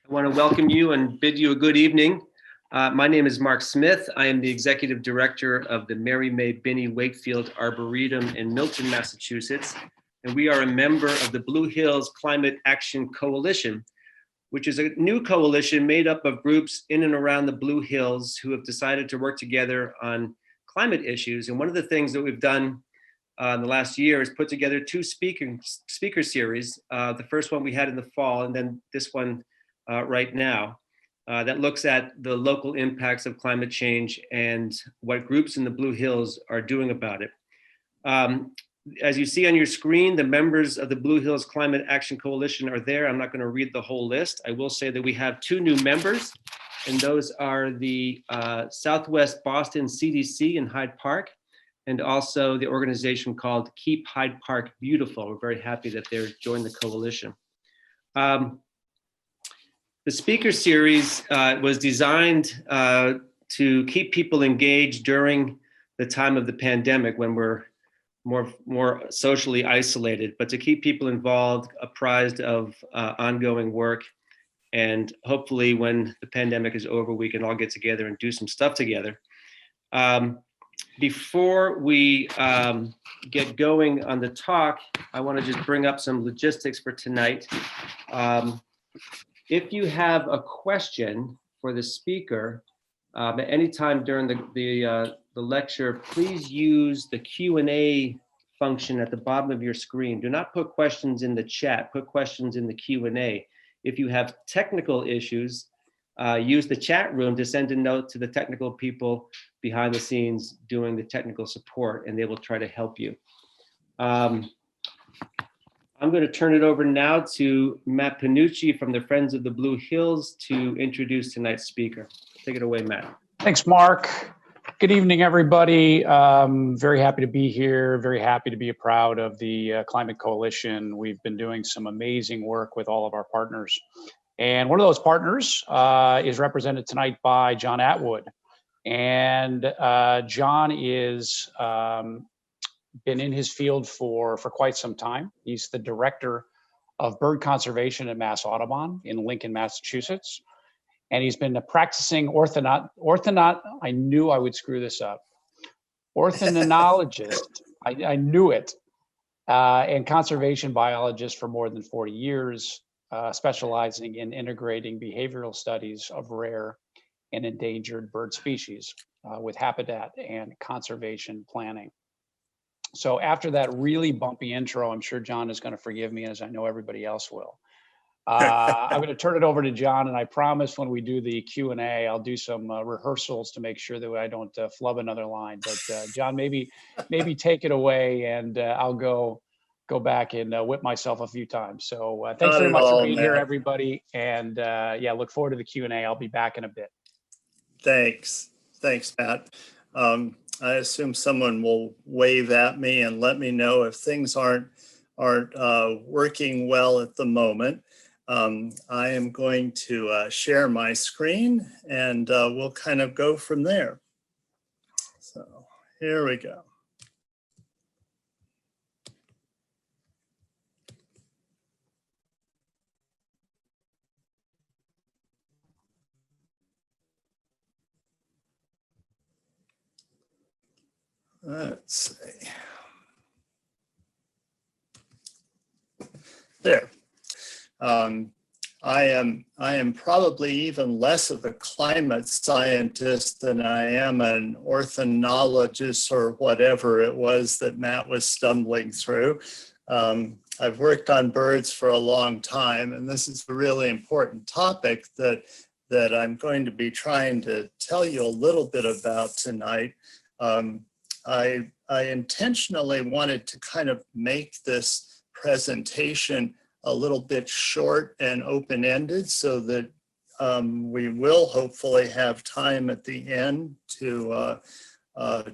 I want to welcome you and bid you a good evening. My name is Mark Smith. I am the Executive Director of the Mary May Binney Wakefield Arboretum in Milton, Massachusetts, and we are a member of the Blue Hills Climate Action Coalition, which is a new coalition made up of groups in and around the Blue Hills who have decided to work together on climate issues. And one of the things that we've done in the last year is put together two speaker series. The first one we had in the fall, and then this one right now, that looks at the local impacts of climate change and what groups in the Blue Hills are doing about it. As you see on your screen, the members of the Blue Hills Climate Action Coalition are there. I'm not going to read the whole list. I will say that we have two new members, and those are the Southwest Boston CDC in Hyde Park, and also the organization called Keep Hyde Park Beautiful. We're very happy that they're joined the coalition. The speaker series was designed to keep people engaged during the time of the pandemic when we're more socially isolated, but to keep people involved, apprised of ongoing work. And hopefully when the pandemic is over, we can all get together and do some stuff together. Before we get going on the talk, I want to just bring up some logistics for tonight. If you have a question for the speaker at any time during the lecture, please use the Q&A function at the bottom of your screen. Do not put questions in the chat, put questions in the Q&A. If you have technical issues, use the chat room to send a note to the technical people behind the scenes doing the technical support, and they will try to help you. I'm going to turn it over now to Matt Panucci from the Friends of the Blue Hills to introduce tonight's speaker. Take it away, Matt. Thanks, Mark. Good evening, everybody. Very happy to be here. Very happy to be proud of the Climate Coalition. We've been doing some amazing work with all of our partners. And one of those partners is represented tonight by John Atwood. And John is been in his field for quite some time. He's the director of bird conservation at Mass Audubon in Lincoln, Massachusetts. And he's been a practicing I knew I would screw this up. Ornithologist, I knew it, and conservation biologist for more than 40 years, specializing in integrating behavioral studies of rare and endangered bird species with habitat and conservation planning. So after that really bumpy intro, I'm sure John is going to forgive me, as I know everybody else will. I'm going to turn it over to John, and I promise when we do the Q&A, I'll do some rehearsals to make sure that I don't flub another line. But John, maybe take it away, and I'll go back and whip myself a few times. So thanks very much for being here, everybody. And yeah, look forward to the Q&A. I'll be back in a bit. Thanks, Matt. I assume someone will wave at me and let me know if things aren't working well at the moment. I am going to share my screen, and we'll kind of go from there. So here we go. Let's see. There. I am probably even less of a climate scientist than I am an ornithologist or whatever it was that Matt was stumbling through. I've worked on birds for a long time, and this is a really important topic that I'm going to be trying to tell you a little bit about tonight. I intentionally wanted to kind of make this presentation a little bit short and open-ended so that we will hopefully have time at the end to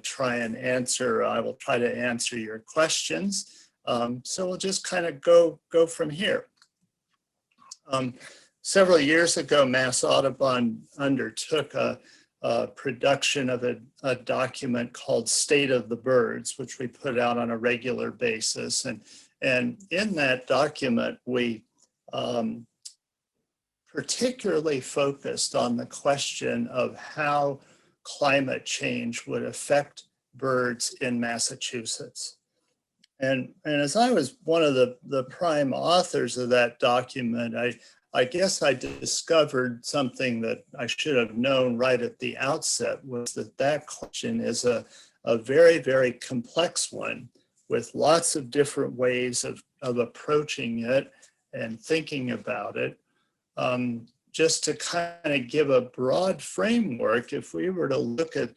try and answer. I will try to answer your questions. So we'll just kind of go from here. Several years ago, Mass Audubon undertook a production of a document called State of the Birds, which we put out on a regular basis. And in that document, we particularly focused on the question of how climate change would affect birds in Massachusetts. And as I was one of the prime authors of that document, I guess I discovered something that I should have known right at the outset, was that question is a very, very complex one with lots of different ways of approaching it and thinking about it. Just to kind of give a broad framework, if we were to look at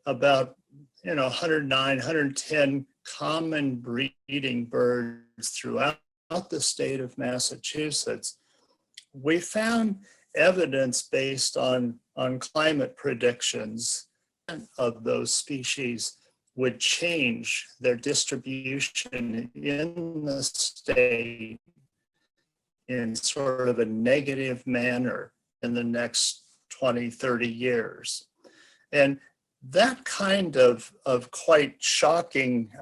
about 109, 110 common breeding birds throughout the state of Massachusetts, we found evidence based on climate predictions of those species would change their distribution in the state in sort of a negative manner in the next 20, 30 years. And that kind of quite shocking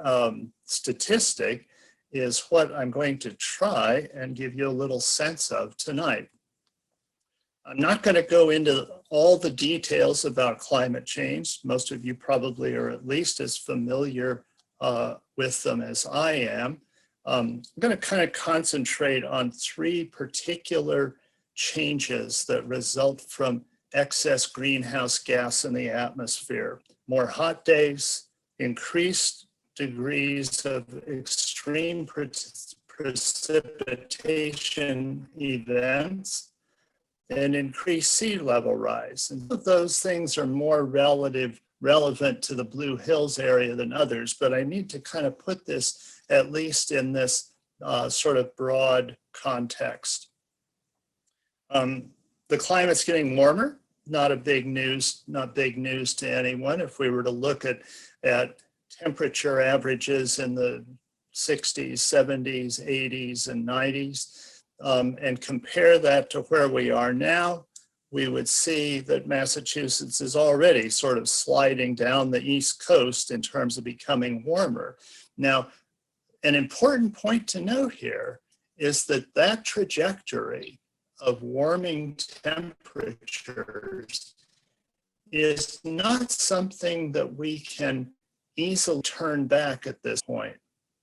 statistic is what I'm going to try and give you a little sense of tonight. I'm not going to go into all the details about climate change. Most of you probably are at least as familiar with them as I am. I'm going to kind of concentrate on three particular changes that result from excess greenhouse gas in the atmosphere: more hot days, increased degrees of extreme precipitation events, and increased sea level rise. And those things are more relevant to the Blue Hills area than others, but I need to kind of put this at least in this sort of broad context. The climate's getting warmer, not big news to anyone. If we were to look at temperature averages in the 60s, 70s, 80s, and 90s, and compare that to where we are now, we would see that Massachusetts is already sort of sliding down the East Coast in terms of becoming warmer. Now, an important point to note here is that trajectory of warming temperatures is not something that we can easily turn back at this point.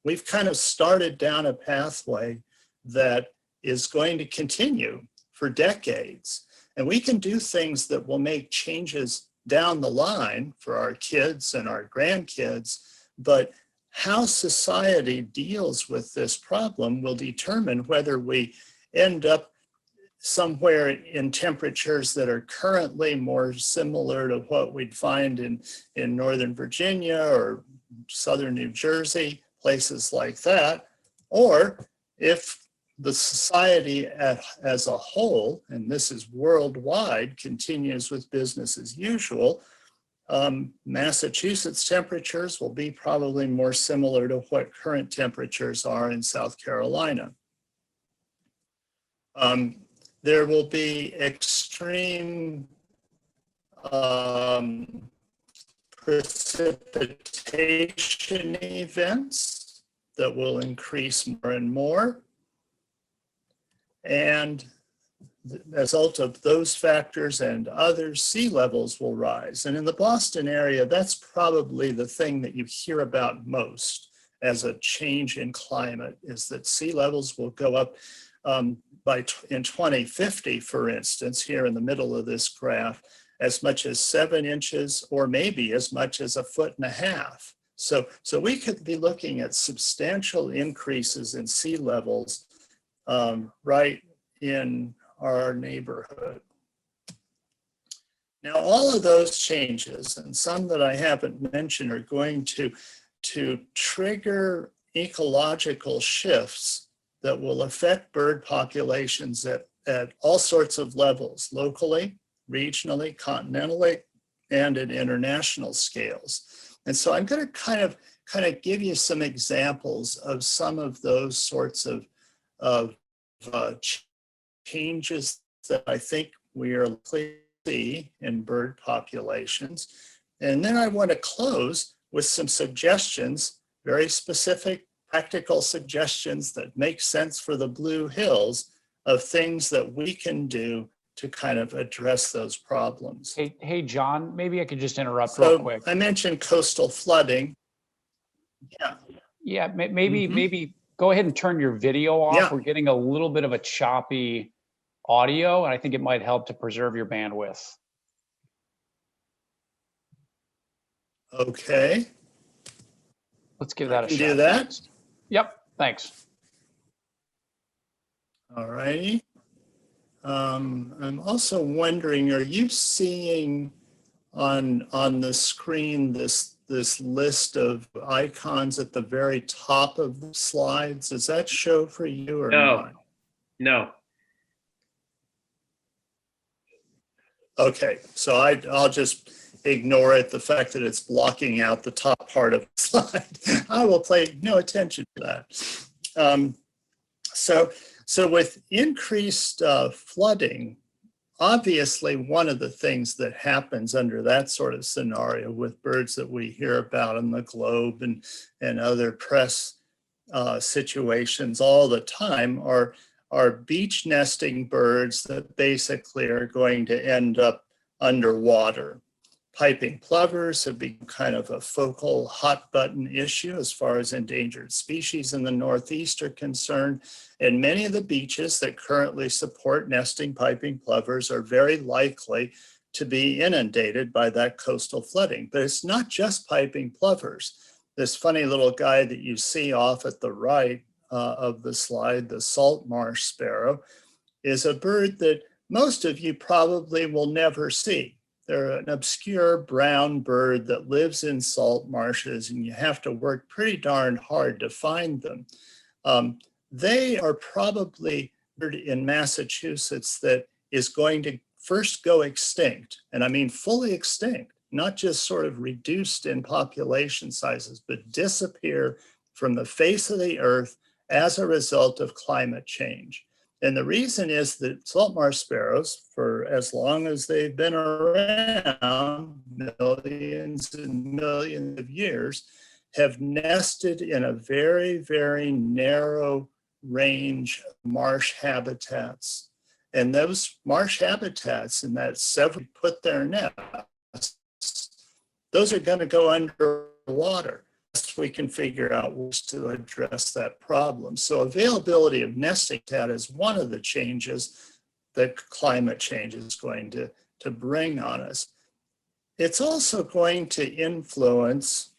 We've kind of started down a pathway that is going to continue for decades. And we can do things that will make changes down the line for our kids and our grandkids, but how society deals with this problem will determine whether we end up somewhere in temperatures that are currently more similar to what we'd find in Northern Virginia or Southern New Jersey, places like that, or if the society as a whole, and this is worldwide, continues with business as usual, Massachusetts temperatures will be probably more similar to what current temperatures are in South Carolina. There will be extreme precipitation events that will increase more and more. And as a result of those factors and others, sea levels will rise. And in the Boston area, that's probably the thing that you hear about most as a change in climate, is that sea levels will go up in 2050, for instance, here in the middle of this graph, as much as 7 inches or maybe as much as 1.5 feet. So we could be looking at substantial increases in sea levels right in our neighborhood. Now, all of those changes, and some that I haven't mentioned, are going to trigger ecological shifts that will affect bird populations at all sorts of levels, locally, regionally, continentally, and at international scales. And so I'm going to kind of give you some examples of some of those sorts of changes that I think we are likely to see in bird populations. And then I want to close with some suggestions, very specific practical suggestions that make sense for the Blue Hills of things that we can do to kind of address those problems. Hey, John, maybe I could just interrupt real So quick. I mentioned coastal flooding. Yeah. Yeah, maybe go ahead and turn your video off. Yeah. We're getting a little bit of a choppy audio, and I think it might help to preserve your bandwidth. Okay. Let's give that a shot. Do that. Thanks. Yep, thanks. All righty. I'm also wondering, are you seeing on the screen this list of icons at the very top of the slides? Does that show for you or not? No. Okay, so I'll just ignore it, the fact that it's blocking out the top part of the slide. I will pay no attention to that. So with increased flooding, obviously one of the things that happens under that sort of scenario with birds that we hear about in the Globe and other press situations all the time are beach nesting birds that basically are going to end up underwater. Piping plovers have become kind of a focal hot button issue as far as endangered species in the Northeast are concerned. And many of the beaches that currently support nesting piping plovers are very likely to be inundated by that coastal flooding. But it's not just piping plovers. This funny little guy that you see off at the right of the slide, the salt marsh sparrow, is a bird that most of you probably will never see. They're an obscure brown bird that lives in salt marshes, and you have to work pretty darn hard to find them. They are probably in Massachusetts that is going to first go extinct, and I mean fully extinct, not just sort of reduced in population sizes, but disappear from the face of the earth as a result of climate change. And the reason is that salt marsh sparrows, for as long as they've been around, millions and millions of years, have nested in a very, very narrow range of marsh habitats. And those marsh habitats in that several put their nests, those are going to go underwater. We can figure out ways to address that problem. So availability of nesting habitat is one of the changes that climate change is going to bring on us. It's also going to influence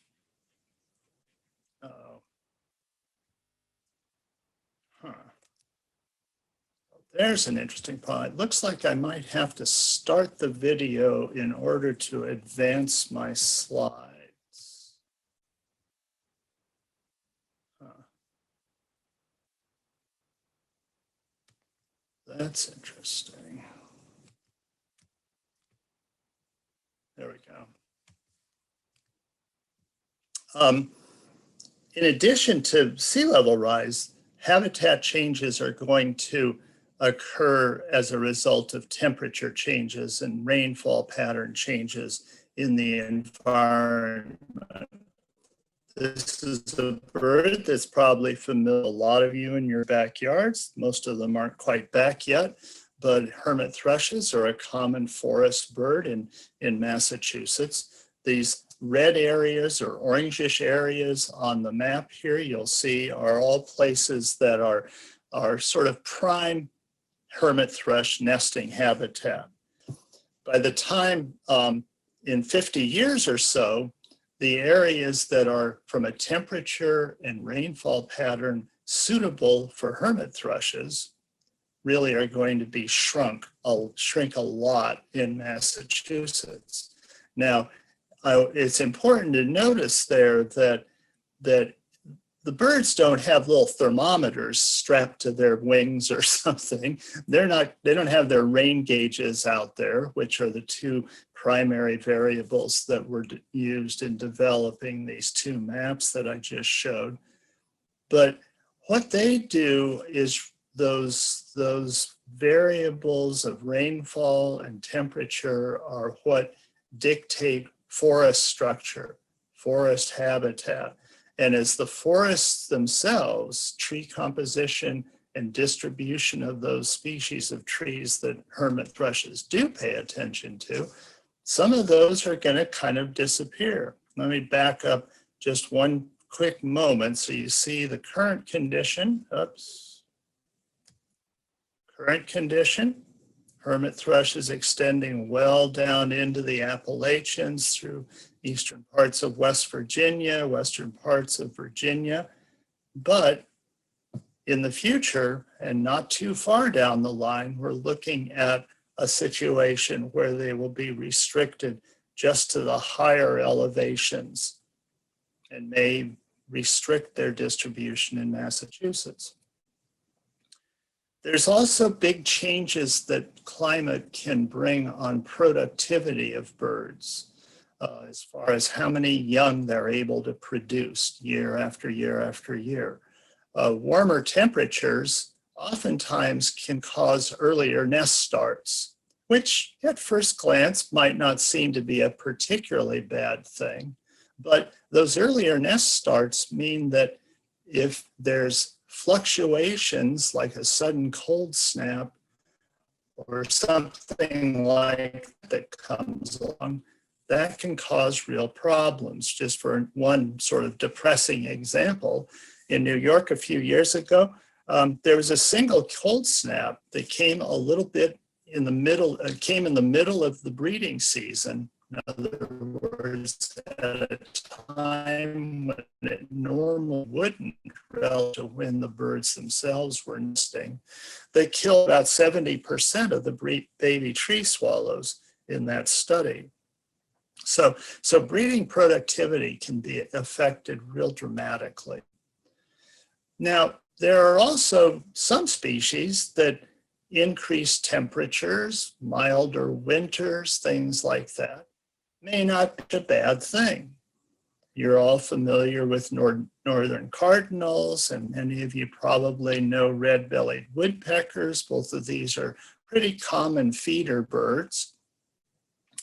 There's an interesting point. It looks like I might have to start the video in order to advance my slides. That's interesting. There we go. In addition to sea level rise, habitat changes are going to occur as a result of temperature changes and rainfall pattern changes in the environment. This is a bird that's probably familiar to a lot of you in your backyards. Most of them aren't quite back yet, but hermit thrushes are a common forest bird in Massachusetts. These red areas or orangish areas on the map here you'll see are all places that are sort of prime hermit thrush nesting habitat. By the time in 50 years or so, the areas that are from a temperature and rainfall pattern suitable for hermit thrushes really are going to be shrink a lot in Massachusetts. Now, it's important to notice there that the birds don't have little thermometers strapped to their wings or something. They don't have their rain gauges out there, which are the two primary variables that were used in developing these two maps that I just showed. But what they do is those variables of rainfall and temperature are what dictate forest structure, forest habitat. And as the forests themselves, tree composition and distribution of those species of trees that hermit thrushes do pay attention to, some of those are going to kind of disappear. Let me back up just one quick moment so you see the current condition. Oops. Current condition. Hermit thrush is extending well down into the Appalachians through eastern parts of West Virginia, western parts of Virginia. But in the future, and not too far down the line, we're looking at a situation where they will be restricted just to the higher elevations and may restrict their distribution in Massachusetts. There's also big changes that climate can bring on productivity of birds, as far as how many young they're able to produce year after year after year. Warmer temperatures oftentimes can cause earlier nest starts, which at first glance might not seem to be a particularly bad thing. But those earlier nest starts mean that if there's fluctuations like a sudden cold snap or something like that comes along, that can cause real problems. Just for one sort of depressing example, in New York a few years ago, there was a single cold snap that came a little bit in the middle, came in the middle of the breeding season. In other words, at a time when it normally wouldn't, relative to when the birds themselves were nesting. They killed about 70% of the baby tree swallows in that study. So breeding productivity can be affected real dramatically. Now, there are also some species that increased temperatures, milder winters, things like that, may not be a bad thing. You're all familiar with northern cardinals, and many of you probably know red-bellied woodpeckers. Both of these are pretty common feeder birds.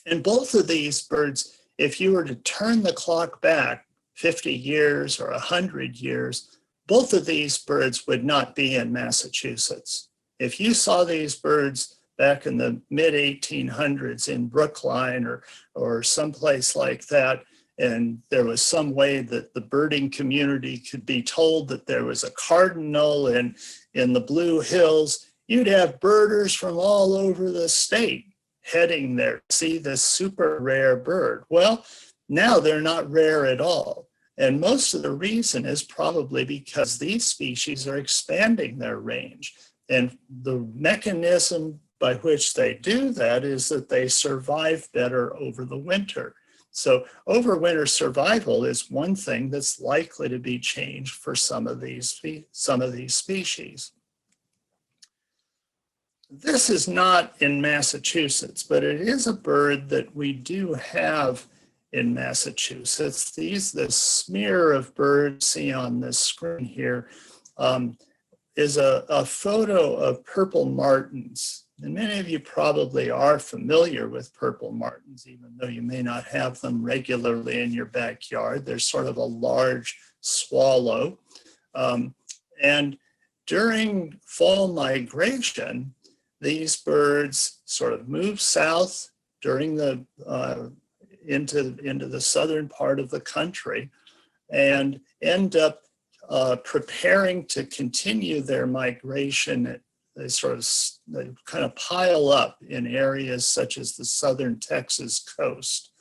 And both of these birds, if you were to turn the clock back 50 years or 100 years, both of these birds would not be in Massachusetts. If you saw these birds back in the mid-1800s in Brookline or someplace like that, and there was some way that the birding community could be told that there was a cardinal in the Blue Hills, you'd have birders from all over the state heading there to see this super rare bird. Well, now they're not rare at all. And most of the reason is probably because these species are expanding their range. And the mechanism by which they do that is that they survive better over the winter. So overwinter survival is one thing that's likely to be changed for some of these species. This is not in Massachusetts, but it is a bird that we do have in Massachusetts. This smear of birds see on this screen here is a photo of purple martins. And many of you probably are familiar with purple martins, even though you may not have them regularly in your backyard. They're sort of a large swallow. And during fall migration, these birds sort of move south during the into the southern part of the country and end up preparing to continue their migration. They kind of pile up in areas such as the southern Texas coast.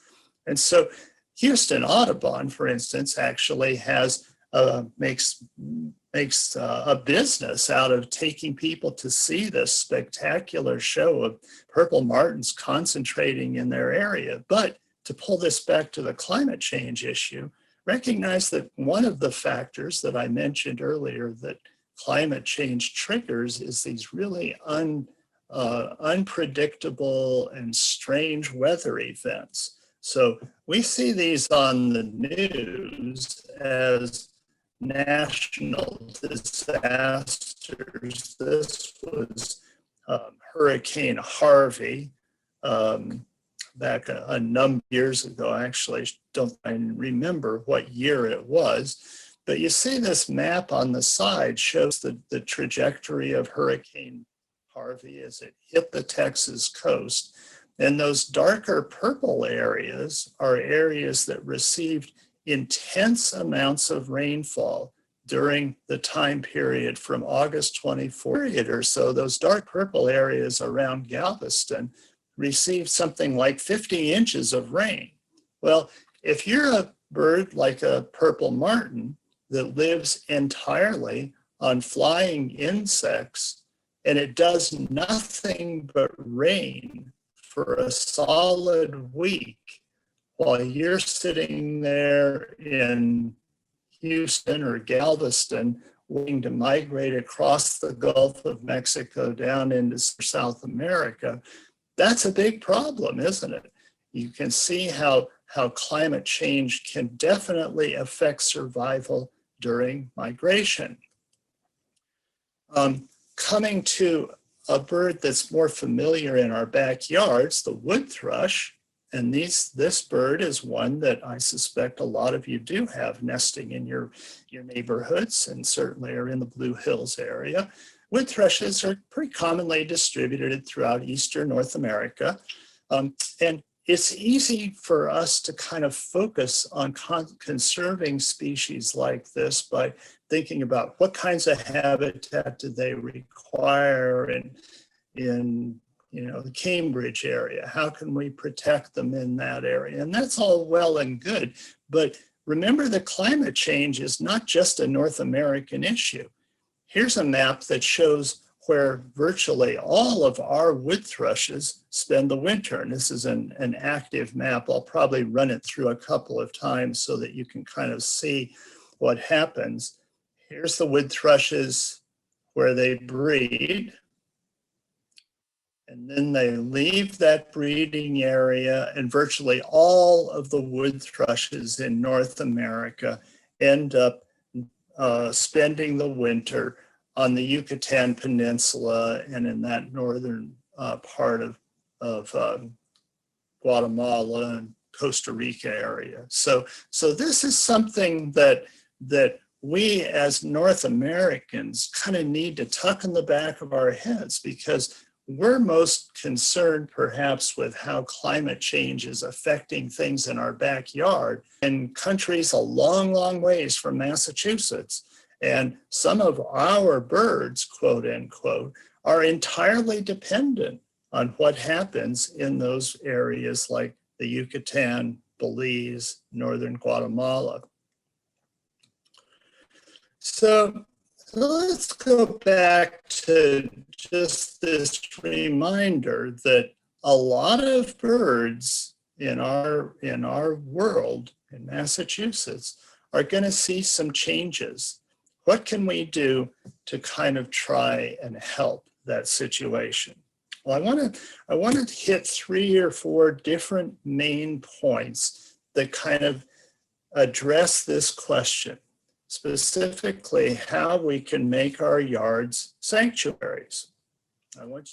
And so Houston Audubon, for instance, actually has makes a business out of taking people to see this spectacular show of purple martins concentrating in their area. But to pull this back to the climate change issue, recognize that one of the factors that I mentioned earlier that climate change triggers is these really unpredictable and strange weather events. So we see these on the news as national disasters. This was Hurricane Harvey back a number of years ago. I actually don't remember what year it was. But you see this map on the side shows the trajectory of Hurricane Harvey as it hit the Texas coast. And those darker purple areas are areas that received intense amounts of rainfall during the time period from August 24th or so. Those dark purple areas around Galveston received something like 50 inches of rain. Well, if you're a bird like a purple martin that lives entirely on flying insects, and it does nothing but rain for a solid week while you're sitting there in Houston or Galveston waiting to migrate across the Gulf of Mexico down into South America, that's a big problem, isn't it? You can see how climate change can definitely affect survival during migration. Coming to a bird that's more familiar in our backyards, the wood thrush, and this bird is one that I suspect a lot of you do have nesting in your neighborhoods and certainly are in the Blue Hills area. Wood thrushes are pretty commonly distributed throughout Eastern North America. And it's easy for us to kind of focus on conserving species like this by thinking about what kinds of habitat do they require in the Cambridge area. How can we protect them in that area? And that's all well and good. But remember that climate change is not just a North American issue. Here's a map that shows where virtually all of our wood thrushes spend the winter. And this is an active map. I'll probably run it through a couple of times so that you can kind of see what happens. Here's the wood thrushes where they breed. And then they leave that breeding area, and virtually all of the wood thrushes in North America end up spending the winter on the Yucatan Peninsula and in that northern part of Guatemala and Costa Rica area. So this is something that we as North Americans kind of need to tuck in the back of our heads, because we're most concerned perhaps with how climate change is affecting things in our backyard in countries a long, long ways from Massachusetts. And some of our birds, quote unquote, are entirely dependent on what happens in those areas like the Yucatan, Belize, northern Guatemala. So let's go back to just this reminder that a lot of birds in our world, in Massachusetts, are going to see some changes. What can we do to kind of try and help that situation? Well, I want to hit 3 or 4 different main points that kind of address this question, specifically how we can make our yards sanctuaries.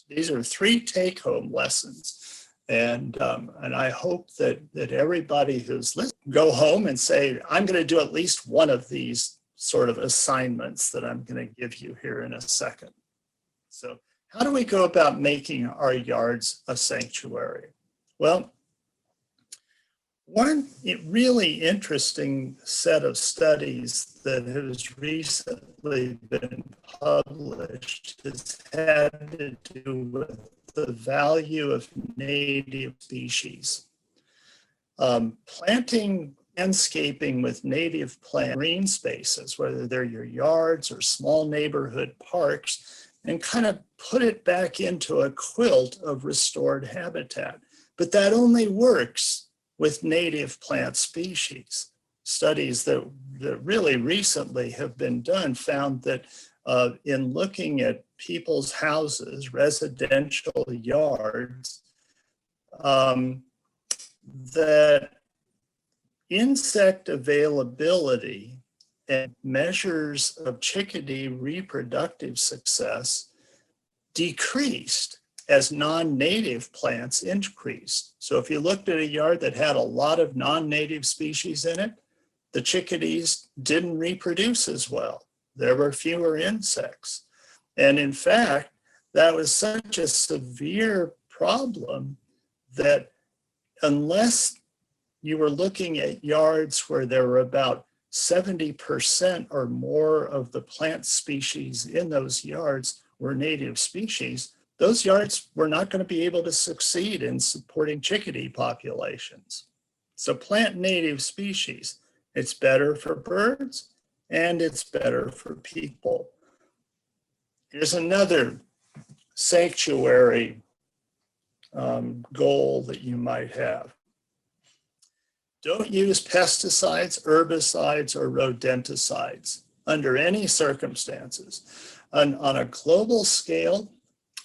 These are 3 take-home lessons, and I hope that everybody who's listening go home and say, I'm going to do at least one of these sort of assignments that I'm going to give you here in a second. So how do we go about making our yards a sanctuary? Well, one really interesting set of studies that has recently been published has had to do with the value of native species. Planting landscaping with native plant green spaces, whether they're your yards or small neighborhood parks, and kind of put it back into a quilt of restored habitat. But that only works with native plant species. Studies that really recently have been done found that in looking at people's houses, residential yards, that insect availability and measures of chickadee reproductive success decreased as non-native plants increased. So if you looked at a yard that had a lot of non-native species in it, the chickadees didn't reproduce as well. There were fewer insects. And in fact, that was such a severe problem that unless you were looking at yards where there were about 70% or more of the plant species in those yards were native species, those yards were not going to be able to succeed in supporting chickadee populations. So plant native species, it's better for birds and it's better for people. Here's another sanctuary goal that you might have. Don't use pesticides, herbicides, or rodenticides under any circumstances. On a global scale,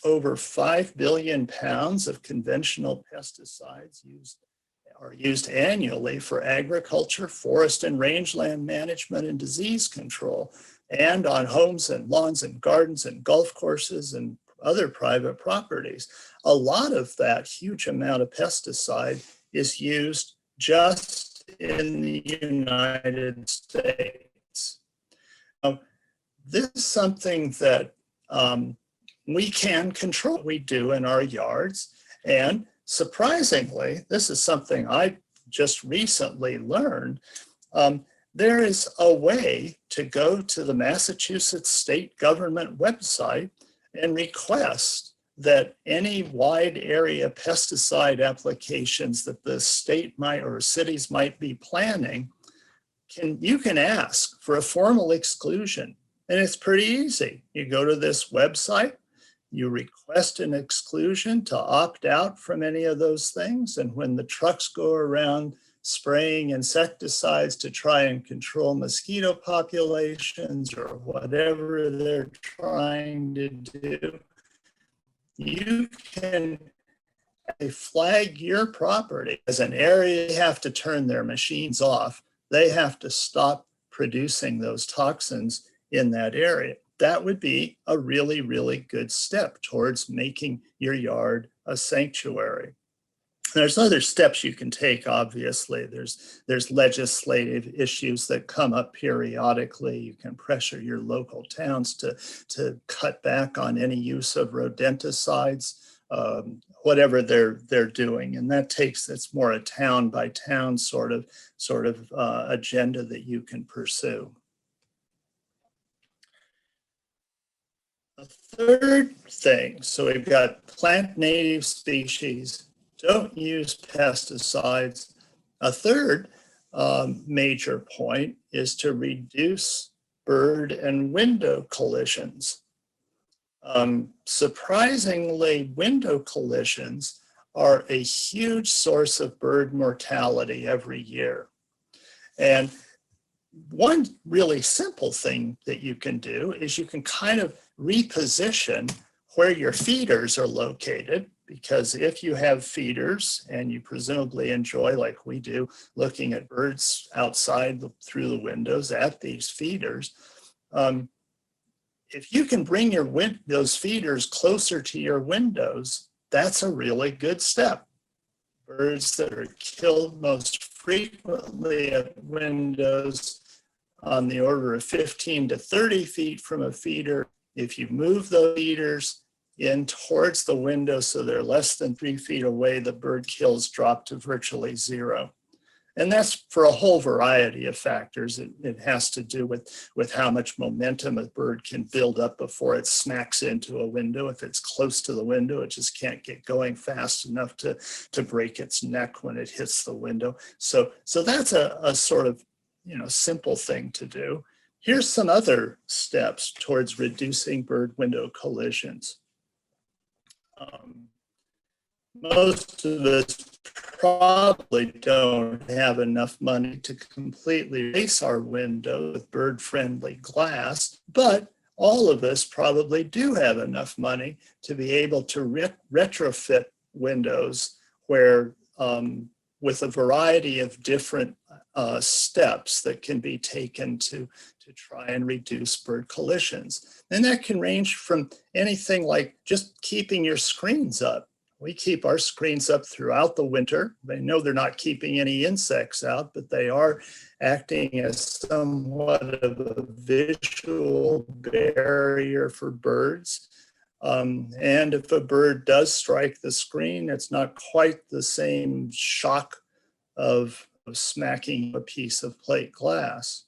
over 5 billion pounds of conventional pesticides are used annually for agriculture, forest and rangeland management, and disease control, and on homes and lawns and gardens and golf courses and other private properties. A lot of that huge amount of pesticide is used just in the United States. Now, this is something that we can control. We do in our yards. And surprisingly, this is something I just recently learned. There is a way to go to the Massachusetts state government website and request that any wide area pesticide applications that the state might or cities might be planning, you can ask for a formal exclusion. And it's pretty easy. You go to this website, you request an exclusion to opt out from any of those things. And when the trucks go around spraying insecticides to try and control mosquito populations or whatever they're trying to do, you can flag your property as an area. They have to turn their machines off. They have to stop producing those toxins in that area. That would be a really, really good step towards making your yard a sanctuary. There's other steps you can take, obviously. There's legislative issues that come up periodically. You can pressure your local towns to cut back on any use of rodenticides, whatever they're doing. And it's more a town by town sort of agenda that you can pursue. A third thing, so we've got plant native species, don't use pesticides. A third major point is to reduce bird and window collisions. Surprisingly, window collisions are a huge source of bird mortality every year. And one really simple thing that you can do is you can kind of reposition where your feeders are located, because if you have feeders and you presumably enjoy, like we do, looking at birds outside through the windows at these feeders, if you can bring those feeders closer to your windows, that's a really good step. Birds that are killed most frequently at windows on the order of 15 to 30 feet from a feeder. If you move the feeders in towards the window so they're less than 3 feet away, the bird kills drop to virtually zero. And that's for a whole variety of factors. It has to do with how much momentum a bird can build up before it smacks into a window. If it's close to the window, it just can't get going fast enough to break its neck when it hits the window. So that's a sort of simple thing to do. Here's some other steps towards reducing bird-window collisions. Most of us probably don't have enough money to completely replace our window with bird-friendly glass, but all of us probably do have enough money to be able to retrofit windows where with a variety of different steps that can be taken to try and reduce bird collisions. And that can range from anything like just keeping your screens up. We keep our screens up throughout the winter. They know they're not keeping any insects out, but they are acting as somewhat of a visual barrier for birds. And if a bird does strike the screen, it's not quite the same shock of smacking a piece of plate glass.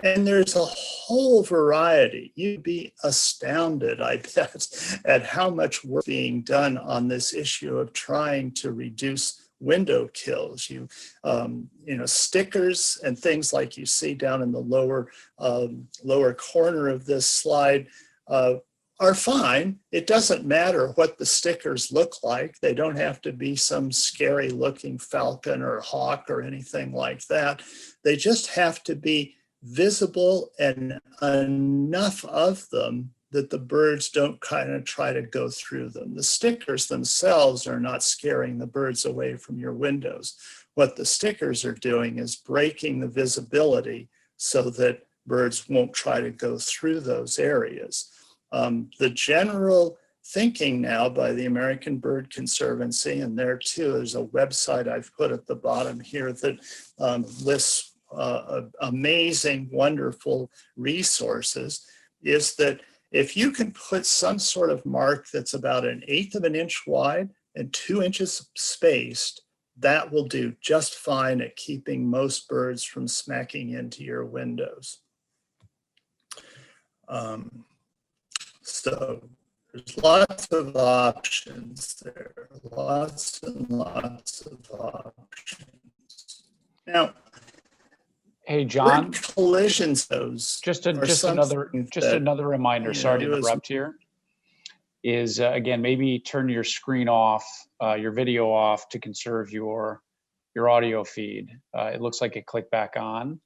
And there's a whole variety. You'd be astounded, I bet, at how much work being done on this issue of trying to reduce window kills. You know, stickers and things like you see down in the lower corner of this slide are fine. It doesn't matter what the stickers look like. They don't have to be some scary looking falcon or hawk or anything like that. They just have to be visible and enough of them that the birds don't kind of try to go through them. The stickers themselves are not scaring the birds away from your windows. What the stickers are doing is breaking the visibility so that birds won't try to go through those areas. The general thinking now by the American Bird Conservancy, and there too, there's a website I've put at the bottom here that lists amazing, wonderful resources, is that if you can put some sort of mark that's about 1/8 of an inch wide and 2 inches spaced, that will do just fine at keeping most birds from smacking into your windows. So there's lots of options there, lots and lots of options. Now, hey, John, collisions just another reminder, sorry to interrupt here, is again, maybe turn your screen off, your video off to conserve your audio feed. It looks like it clicked back on.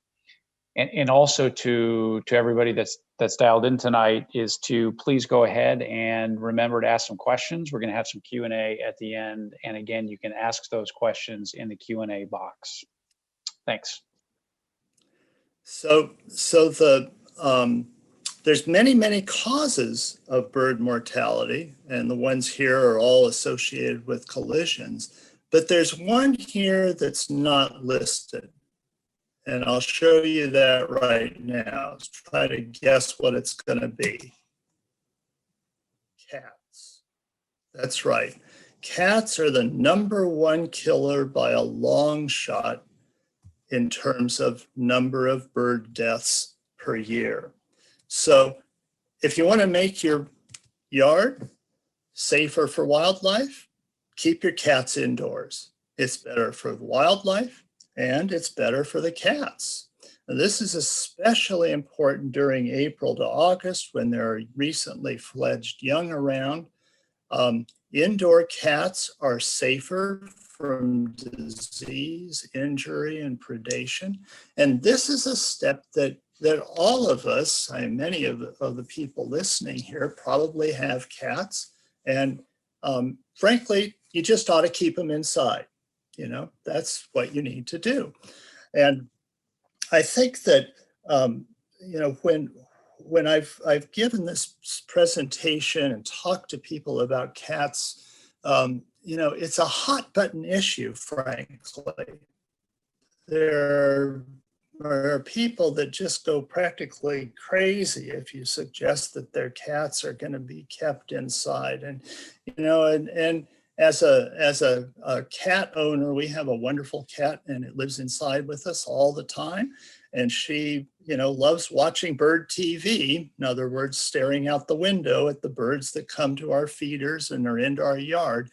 And also to everybody that's dialed in tonight, is to please go ahead and remember to ask some questions. We're going to have some Q&A at the end. And again, you can ask those questions in the Q&A box. Thanks. So there's many causes of bird mortality, and the ones here are all associated with collisions. But there's one here that's not listed. And I'll show you that right now. Let's try to guess what it's going to be. Cats. That's right. Cats are the #1 killer by a long shot in terms of number of bird deaths per year. So if you want to make your yard safer for wildlife, keep your cats indoors. It's better for the wildlife, and it's better for the cats. Now, this is especially important during April to August when there are recently fledged young around. Indoor cats are safer from disease, injury, and predation. And this is a step that all of us, many of the people listening here probably have cats. And frankly, you just ought to keep them inside. You know, that's what you need to do. And I think that, you know, when I've given this presentation and talked to people about cats, you know, it's a hot button issue, frankly. There are people that just go practically crazy if you suggest that their cats are going to be kept inside. And, you know, and as a cat owner, we have a wonderful cat, and it lives inside with us all the time. And she, you know, loves watching bird TV. In other words, staring out the window at the birds that come to our feeders and are into our yard.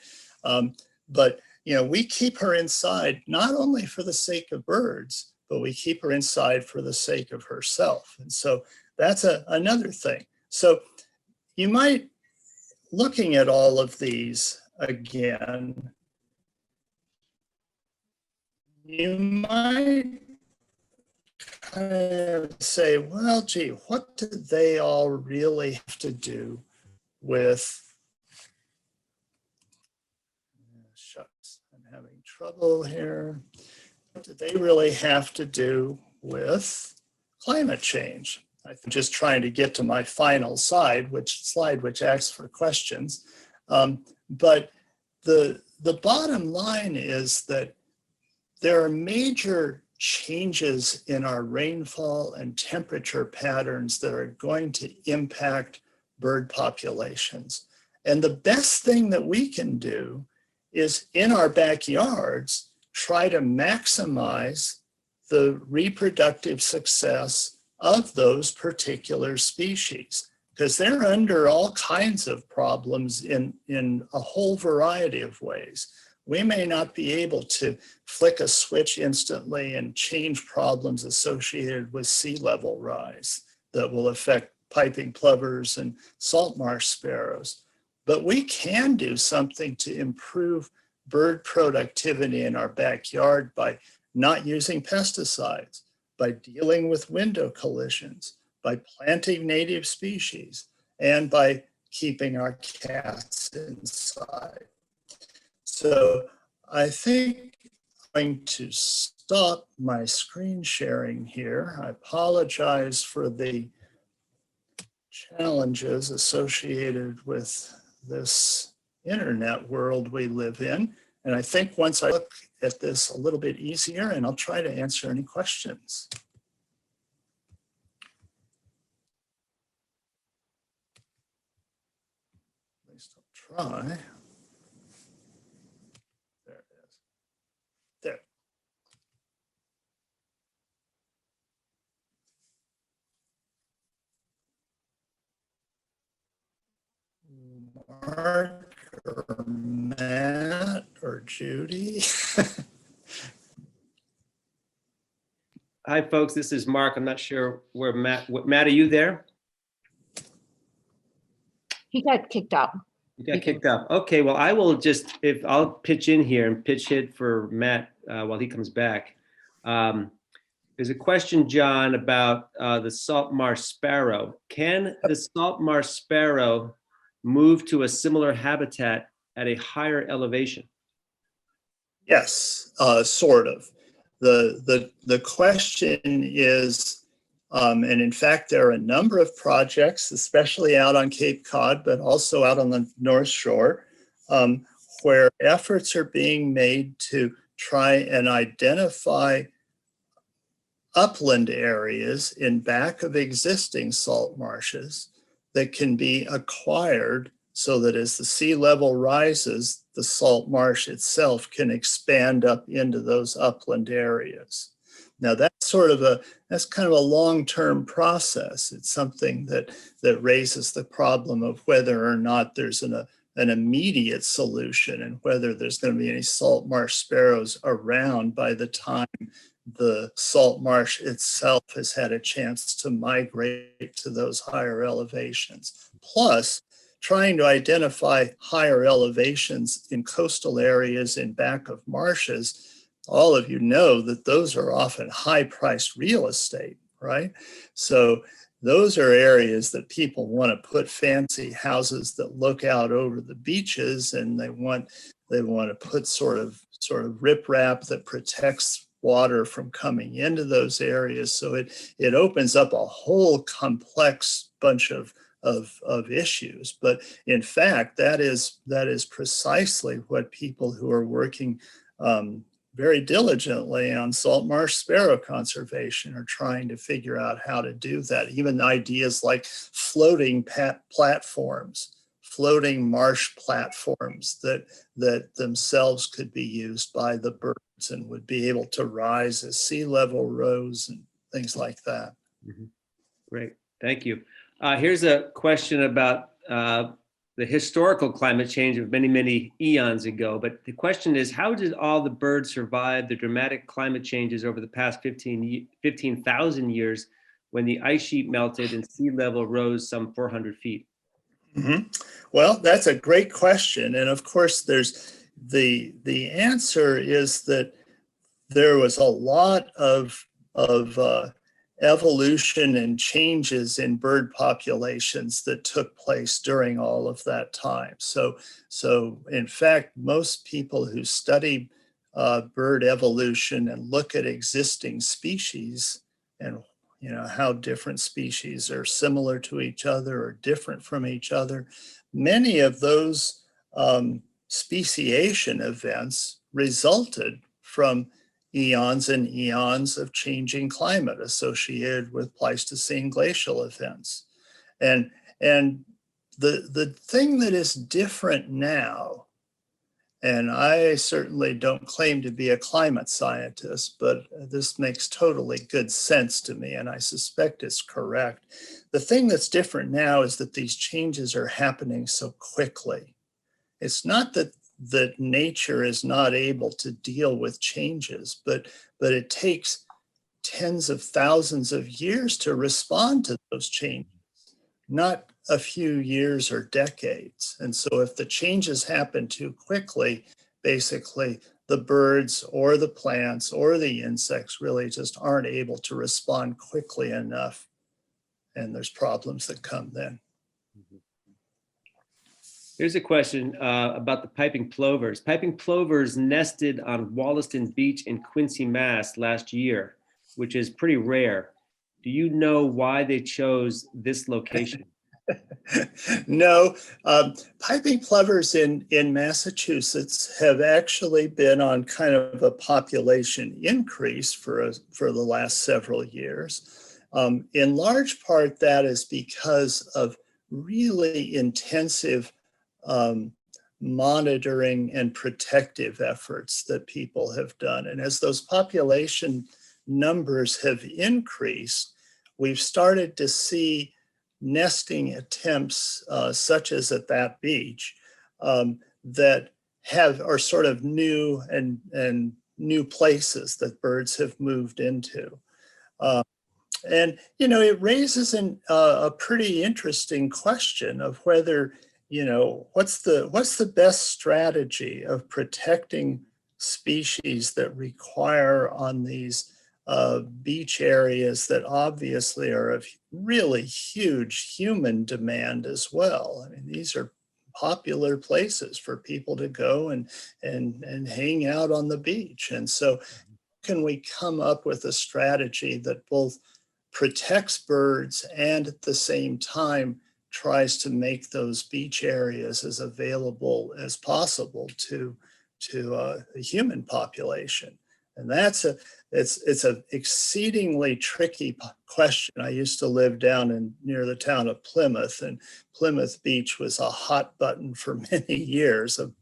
But, you know, we keep her inside, not only for the sake of birds, but we keep her inside for the sake of herself. And so that's another thing. So you might, looking at all of these again, you might kind of say, well, gee, what do they all really have to do with, shucks, I'm having trouble here. What do they really have to do with climate change? I'm just trying to get to my final slide, which asks for questions. But the bottom line is that there are major changes in our rainfall and temperature patterns that are going to impact bird populations. And the best thing that we can do is in our backyards, try to maximize the reproductive success of those particular species, because they're under all kinds of problems in a whole variety of ways. We may not be able to flick a switch instantly and change problems associated with sea level rise that will affect piping plovers and salt marsh sparrows. But we can do something to improve bird productivity in our backyard by not using pesticides, by dealing with window collisions, by planting native species, and by keeping our cats inside. So I think I'm going to stop my screen sharing here. I apologize for the challenges associated with this internet world we live in. And I think once I look at this a little bit easier, and I'll try to answer any questions. At least I'll try. There it is. There. Mark or Matt or Judy. Hi, folks. This is Mark. I'm not sure where Matt. Matt, are you there? He got kicked out. You got kicked out. Okay. Well, I will just I'll pitch in here and pitch hit for Matt while he comes back. There's a question, John, about the salt marsh sparrow. Can the salt marsh sparrow move to a similar habitat at a higher elevation? Yes, sort of. The question is, and in fact, there are a number of projects, especially out on Cape Cod, but also out on the North Shore, where efforts are being made to try and identify upland areas in back of existing salt marshes that can be acquired so that as the sea level rises, the salt marsh itself can expand up into those upland areas. Now that's kind of a long-term process. It's something that raises the problem of whether or not there's an immediate solution and whether there's going to be any salt marsh sparrows around by the time the salt marsh itself has had a chance to migrate to those higher elevations. Plus, trying to identify higher elevations in coastal areas in back of marshes, all of you know that those are often high-priced real estate, right? So those are areas that people want to put fancy houses that look out over the beaches, and they want to put sort of riprap that protects water from coming into those areas. So it opens up a whole complex bunch of issues. But in fact, that is precisely what people who are working very diligently on salt marsh sparrow conservation are trying to figure out how to do that. Even ideas like floating platforms, floating marsh platforms that themselves could be used by the birds and would be able to rise as sea level rose and things like that. Mm-hmm. Great, thank you. Here's a question about the historical climate change of many, many eons ago. But the question is, how did all the birds survive the dramatic climate changes over the past 15,000 years when the ice sheet melted and sea level rose some 400 feet? Mm-hmm. Well, that's a great question. And of course, there's the answer is that there was a lot of evolution and changes in bird populations that took place during all of that time. So in fact, most people who study bird evolution and look at existing species and how different species are similar to each other or different from each other, many of those speciation events resulted from eons and eons of changing climate associated with Pleistocene glacial events. And the thing that is different now, and I certainly don't claim to be a climate scientist, but this makes totally good sense to me, and I suspect it's correct. The thing that's different now is that these changes are happening so quickly. It's not that nature is not able to deal with changes, but it takes tens of thousands of years to respond to those changes, not a few years or decades. And so if the changes happen too quickly, basically the birds or the plants or the insects really just aren't able to respond quickly enough. And there's problems that come then. Here's a question about the piping plovers. Piping plovers nested on Wollaston Beach in Quincy, Mass. Last year, which is pretty rare. Do you know why they chose this location? No, piping plovers in Massachusetts have actually been on kind of a population increase for the last several years. In large part, that is because of really intensive monitoring and protective efforts that people have done. And as those population numbers have increased, we've started to see nesting attempts, such as at that beach, that are sort of new and new places that birds have moved into. And, you know, it raises a pretty interesting question of whether, you know, what's the best strategy of protecting species that require on these beach areas that obviously are of really huge human demand as well. I mean, these are popular places for people to go and hang out on the beach. And so can we come up with a strategy that both protects birds and at the same time tries to make those beach areas as available as possible to the human population? And it's an exceedingly tricky question. I used to live down near the town of Plymouth, and Plymouth Beach was a hot button for many years of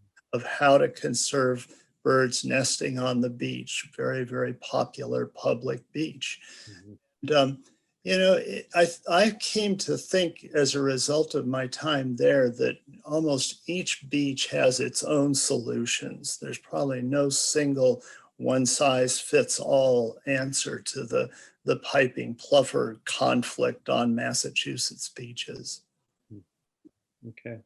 how to conserve birds nesting on the beach. Very, very popular public beach. Mm-hmm. And, you know, I came to think as a result of my time there that almost each beach has its own solutions. There's probably no single one-size-fits-all answer to the piping plover conflict on Massachusetts beaches. Okay.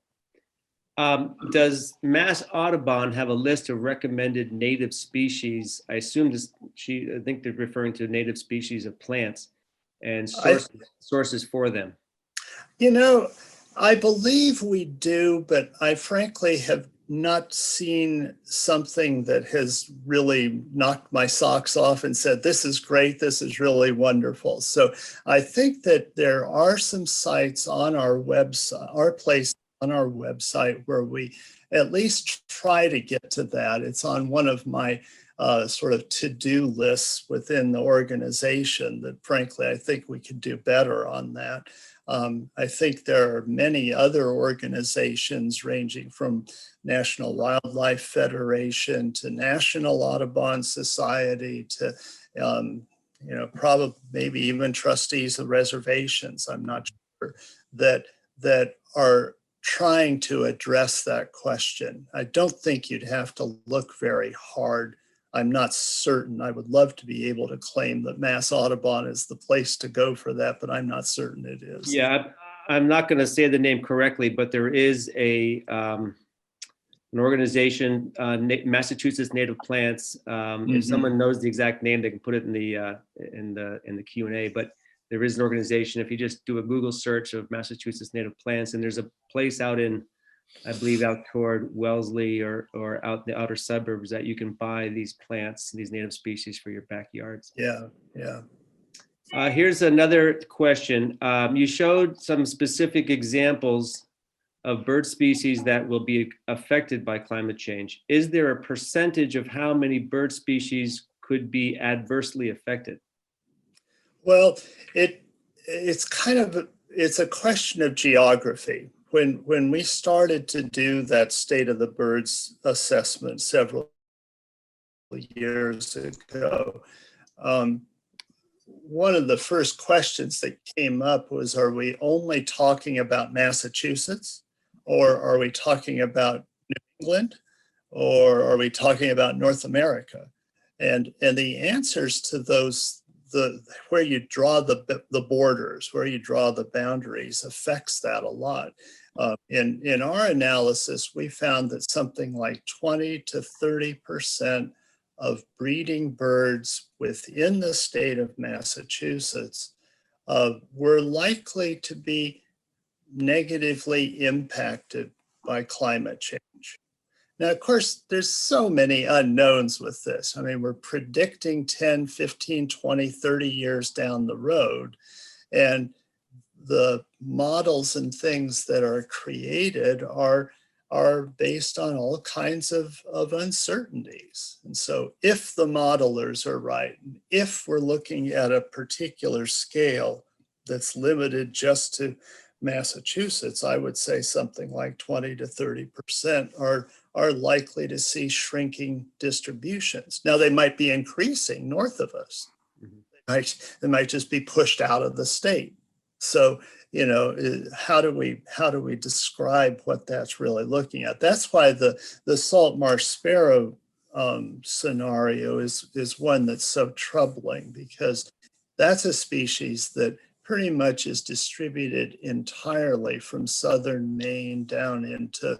Does Mass Audubon have a list of recommended native species? I assume I think they're referring to native species of plants and sources for them. You know, I believe we do, but I frankly have not seen something that has really knocked my socks off and said, this is great, this is really wonderful. So I think that there are some sites on our website, on our website, where we at least try to get to that. It's on one of my sort of to-do lists within the organization that frankly, I think we could do better on that. I think there are many other organizations ranging from National Wildlife Federation to National Audubon Society to, you know, probably maybe even trustees of reservations, I'm not sure, that are trying to address that question. I don't think you'd have to look very hard. I'm not certain. I would love to be able to claim that Mass Audubon is the place to go for that, but I'm not certain it is. Yeah, I'm not going to say the name correctly, but there is an organization, Massachusetts Native Plants. If someone knows the exact name, they can put it in the Q&A. But there is an organization. If you just do a Google search of Massachusetts Native Plants, and there's a place out in, I believe, out toward Wellesley or out in the outer suburbs that you can buy these plants, these native species for your backyards. Yeah, yeah. Here's another question. You showed some specific examples of bird species that will be affected by climate change. Is there a percentage of how many bird species could be adversely affected? Well, it's a question of geography. When we started to do that state of the birds assessment several years ago, one of the first questions that came up was, are we only talking about Massachusetts, or are we talking about New England, or are we talking about North America? And the answers to those, where you draw the borders, where you draw the boundaries affects that a lot. In our analysis, we found that something like 20 to 30% of breeding birds within the state of Massachusetts were likely to be negatively impacted by climate change. Now, of course, there's so many unknowns with this. I mean, we're predicting 10, 15, 20, 30 years down the road. And the models and things that are created are based on all kinds of uncertainties. And so if the modelers are right, if we're looking at a particular scale that's limited just to Massachusetts, I would say something like 20 to 30% are likely to see shrinking distributions. Now, they might be increasing north of us. Mm-hmm. They might just be pushed out of the state. So, how do we describe what that's really looking at? That's why the salt marsh sparrow scenario is one that's so troubling, because that's a species that pretty much is distributed entirely from southern Maine down into,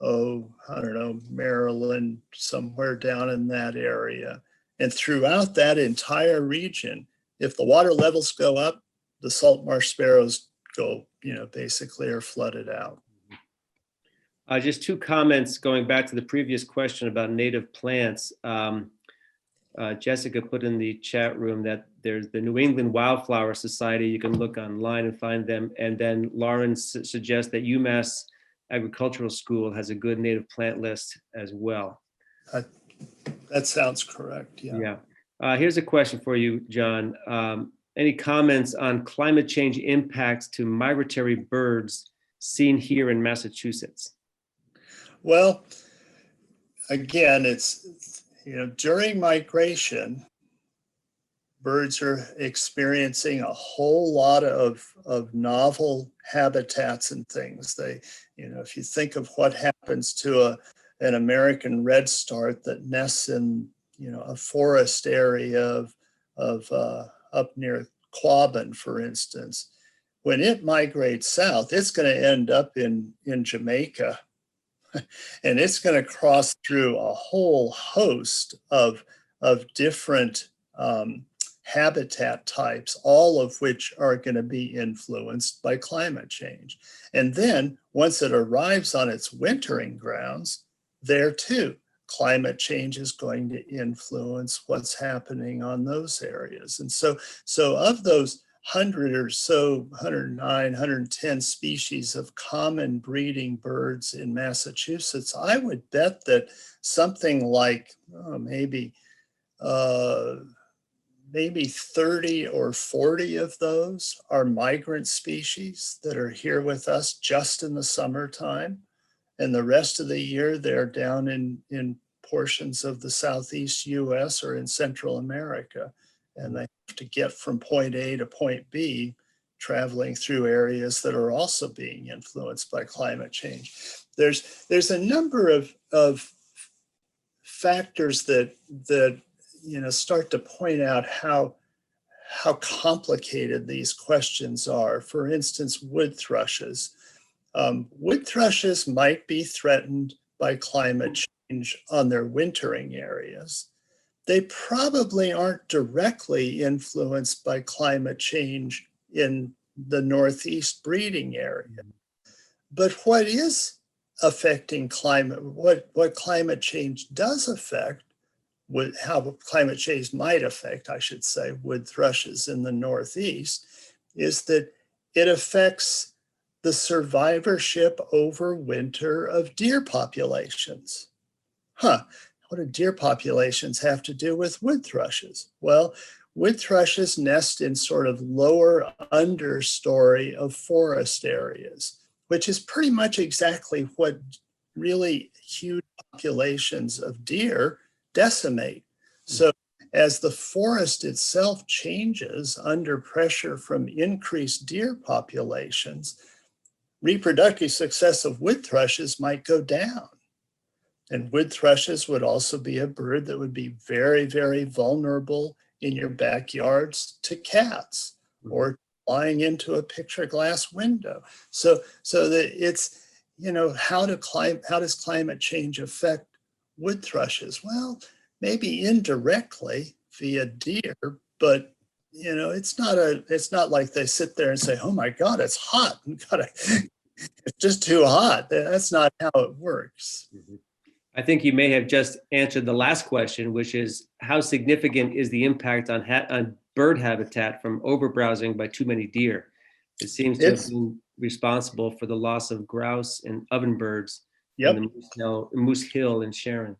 I don't know, Maryland, somewhere down in that area. And throughout that entire region, if the water levels go up, the salt marsh sparrows go, basically are flooded out. Just two comments going back to the previous question about native plants. Jessica put in the chat room that there's the New England Wildflower Society. You can look online and find them. And then Lauren suggests that UMass Agricultural School has a good native plant list as well. That sounds correct. Yeah. Here's a question for you, John. Any comments on climate change impacts to migratory birds seen here in Massachusetts? Well, again, it's, during migration, birds are experiencing a whole lot of novel habitats and things. They, if you think of what happens to an American redstart that nests in, a forest area of up near Quabbin, for instance, when it migrates south, it's going to end up in Jamaica. And it's going to cross through a whole host of different habitat types, all of which are going to be influenced by climate change. And then once it arrives on its wintering grounds, there too, climate change is going to influence what's happening on those areas. And so of those 100 or so, 109, 110 species of common breeding birds in Massachusetts, I would bet that something like maybe 30 or 40 of those are migrant species that are here with us just in the summertime. And the rest of the year, they're down in portions of the Southeast US or in Central America. And they have to get from point A to point B, traveling through areas that are also being influenced by climate change. There's a number of factors that start to point out how complicated these questions are. For instance, wood thrushes. Wood thrushes might be threatened by climate change on their wintering areas. They probably aren't directly influenced by climate change in the Northeast breeding area. But what is affecting climate, what climate change does affect, how climate change might affect, I should say, wood thrushes in the Northeast, is that it affects the survivorship over winter of deer populations. What do deer populations have to do with wood thrushes? Well, wood thrushes nest in sort of lower understory of forest areas, which is pretty much exactly what really huge populations of deer decimate. So as the forest itself changes under pressure from increased deer populations, reproductive success of wood thrushes might go down. And wood thrushes would also be a bird that would be very, very vulnerable in your backyards to cats or flying into a picture glass window. So that it's, how does climate change affect wood thrushes? Well, maybe indirectly via deer, but it's not like they sit there and say, oh my God, it's hot. It's just too hot. That's not how it works. I think you may have just answered the last question, which is how significant is the impact on bird habitat from overbrowsing by too many deer? It seems to have been responsible for the loss of grouse and ovenbirds in the Moose Hill in Sharon.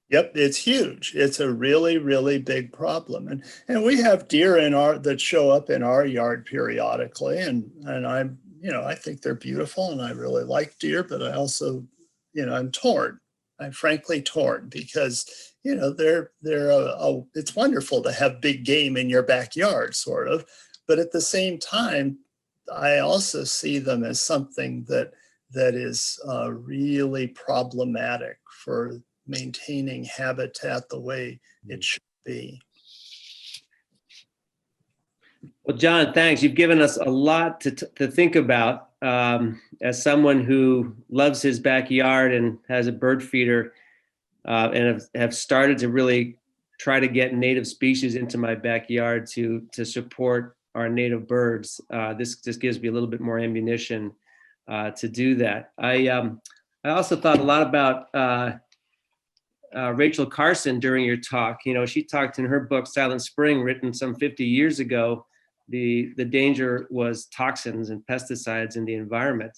Yep, it's huge. It's a really, really big problem. And we have deer that show up in our yard periodically. And I think they're beautiful and I really like deer, but I also, I'm torn. I'm frankly torn because, it's wonderful to have big game in your backyard, sort of. But at the same time, I also see them as something that is really problematic for maintaining habitat the way it should be. Well, John, thanks. You've given us a lot to think about. As someone who loves his backyard and has a bird feeder, and have started to really try to get native species into my backyard to support our native birds, this just gives me a little bit more ammunition to do that. I also thought a lot about Rachel Carson during your talk. She talked in her book Silent Spring, written some 50 years ago. The danger was toxins and pesticides in the environment.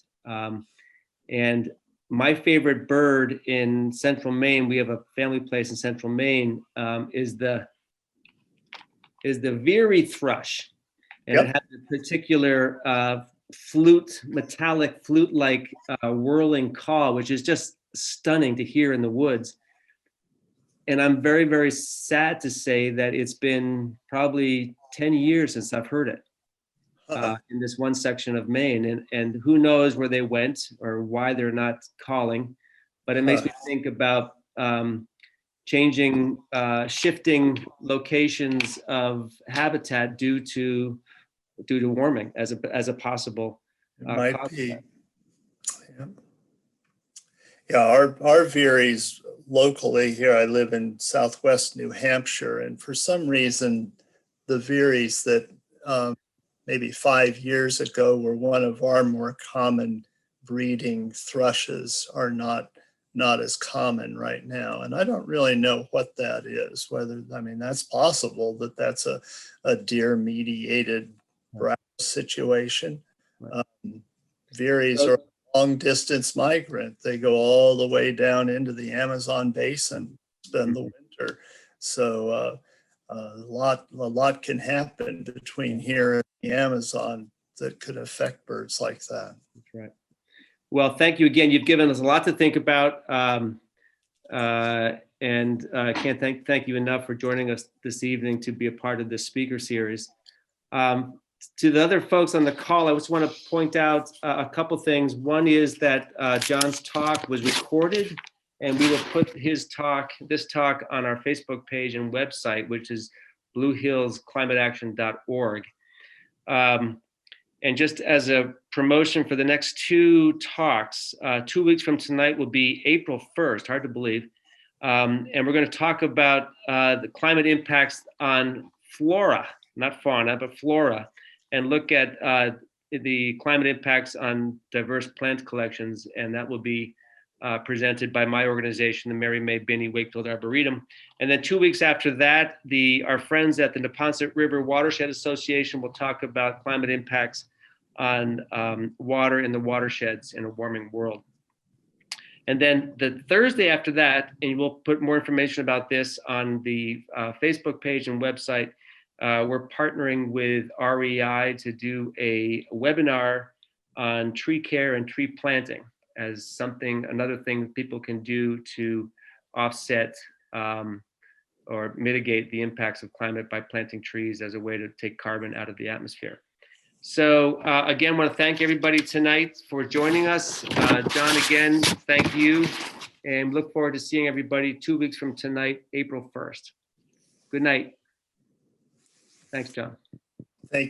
And my favorite bird in central Maine, we have a family place in central Maine, is the veery thrush. And it has a particular metallic flute-like whirling call, which is just stunning to hear in the woods. And I'm very, very sad to say that it's been probably 10 years since I've heard it in this one section of Maine. And who knows where they went or why they're not calling. But it makes me think about shifting locations of habitat due to warming as a possible might be. Our veeries locally here, I live in Southwest New Hampshire, and for some reason, the veeries that maybe 5 years ago were one of our more common breeding thrushes are not as common right now. And I don't really know what that is, that's possible that's a deer mediated browse situation. Veeries are long distance migrant. They go all the way down into the Amazon basin, spend the winter. So a lot can happen between here and the Amazon that could affect birds like that. That's right. Well, thank you again. You've given us a lot to think about. And I can't thank you enough for joining us this evening to be a part of this speaker series. To the other folks on the call, I just want to point out a couple things. One is that John's talk was recorded, and we will put this talk on our Facebook page and website, which is bluehillsclimateaction.org. And just as a promotion for the next two talks, 2 weeks from tonight will be April 1st, hard to believe. And we're going to talk about the climate impacts on flora, not fauna, but flora, and look at the climate impacts on diverse plant collections. And that will be presented by my organization, the Mary May Binney Wakefield Arboretum. And then 2 weeks after that, our friends at the Neponset River Watershed Association will talk about climate impacts on water in the watersheds in a warming world. And then the Thursday after that, and we'll put more information about this on the Facebook page and website, we're partnering with REI to do a webinar on tree care and tree planting as something, another thing people can do to offset or mitigate the impacts of climate by planting trees as a way to take carbon out of the atmosphere. So again, I want to thank everybody tonight for joining us. John, again, thank you. And look forward to seeing everybody 2 weeks from tonight, April 1st. Good night. Thanks, John.